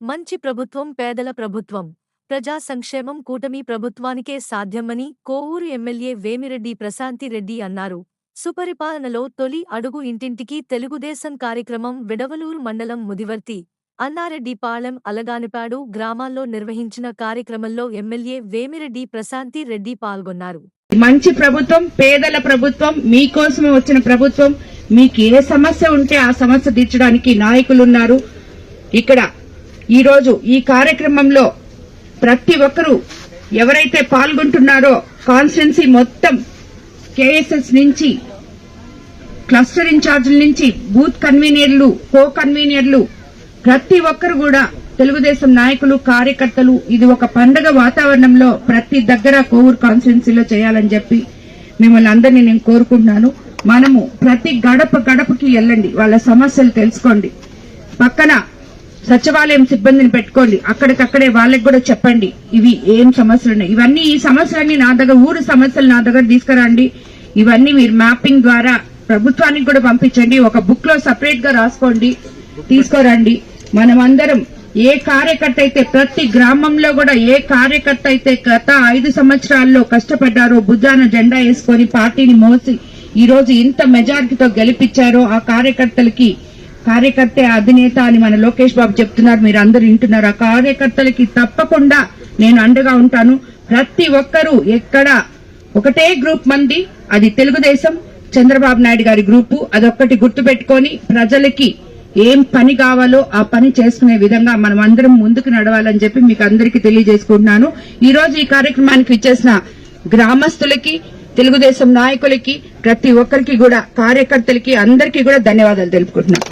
మంచి ప్రభుత్వం పేదల ప్రభుత్వం ప్రజా సంక్షేమం కూటమి ప్రభుత్వానికే సాధ్యమని కోవూరు ఎమ్మెల్యే వేమిరెడ్డి ప్రశాంతిరెడ్డి అన్నారు. సుపరిపాలనలో తొలి అడుగు ఇంటింటికి తెలుగుదేశం కార్యక్రమం విడవలూరు మండలం ముదివర్తి, అన్నారెడ్డిపాళెం, అలగానిపాడు గ్రామాల్లో నిర్వహించిన కార్యక్రమంలో ఎమ్మెల్యే వేమిరెడ్డి ప్రశాంతిరెడ్డి పాల్గొన్నారు. మంచి ప్రభుత్వం, పేదల ప్రభుత్వం, మీకోసమే వచ్చిన ప్రభుత్వం. మీకు ఏ సమస్య ఉంటే ఆ సమస్య తీర్చడానికి నాయకులున్నారు. ఇక్కడ ఈరోజు ఈ కార్యక్రమంలో ప్రతి ఒక్కరూ ఎవరైతే పాల్గొంటున్నారో కాన్స్టిట్యున్సీ మొత్తం కేఎస్ఎస్ నుంచి, క్లస్టర్ ఇన్ఛార్జీల నుంచి, బూత్ కన్వీనర్లు, కో కన్వీనర్లు, ప్రతి ఒక్కరు కూడా తెలుగుదేశం నాయకులు, కార్యకర్తలు ఇది ఒక పండగ వాతావరణంలో ప్రతి దగ్గర కోవూరు కాన్స్టిట్యున్సీలో చేయాలని చెప్పి మిమ్మల్ని అందరినీ నేను కోరుకుంటున్నాను. మనము ప్రతి గడప గడపకి వెళ్ళండి, వాళ్ళ సమస్యలు తెలుసుకోండి. పక్కన సచివాలయం సిబ్బందిని పెట్టుకోండి, అక్కడికక్కడే వాళ్ళకి కూడా చెప్పండి ఇవి ఏం సమస్యలు ఉన్నాయి. ఇవన్నీ ఈ సమస్యలన్నీ నా దగ్గర, ఊరు సమస్యలు నా దగ్గర తీసుకురండి. ఇవన్నీ మీరు మ్యాపింగ్ ద్వారా ప్రభుత్వానికి కూడా పంపించండి. ఒక బుక్ లో సపరేట్ గా రాసుకోండి, తీసుకురండి. మనమందరం ఏ కార్యకర్త అయితే ప్రతి గ్రామంలో కూడా ఏ కార్యకర్త అయితే గత 5 సంవత్సరాల్లో కష్టపడ్డారో, భుజాన జెండా వేసుకొని పార్టీని మోసి ఈ రోజు ఇంత మెజారిటీతో గెలిపించారో ఆ కార్యకర్తే అధినేత అని మన లోకేష్ బాబు చెప్తున్నారు, మీరు అందరూ వింటున్నారు. ఆ కార్యకర్తలకి తప్పకుండా నేను అండగా ఉంటాను. ప్రతి ఒక్కరూ ఎక్కడ ఒకటే గ్రూప్ మంది, అది తెలుగుదేశం, చంద్రబాబు నాయుడు గారి గ్రూపు. అదొక్కటి గుర్తుపెట్టుకొని ప్రజలకి ఏం పని కావాలో ఆ పని చేసుకునే విధంగా మనం అందరం ముందుకు నడవాలని చెప్పి మీకు అందరికీ తెలియజేసుకుంటున్నాను. ఈ రోజు ఈ కార్యక్రమానికి ఇచ్చేసిన గ్రామస్తులకి, తెలుగుదేశం నాయకులకి, ప్రతి ఒక్కరికి కూడా, కార్యకర్తలకి అందరికీ కూడా ధన్యవాదాలు తెలుపుకుంటున్నాను.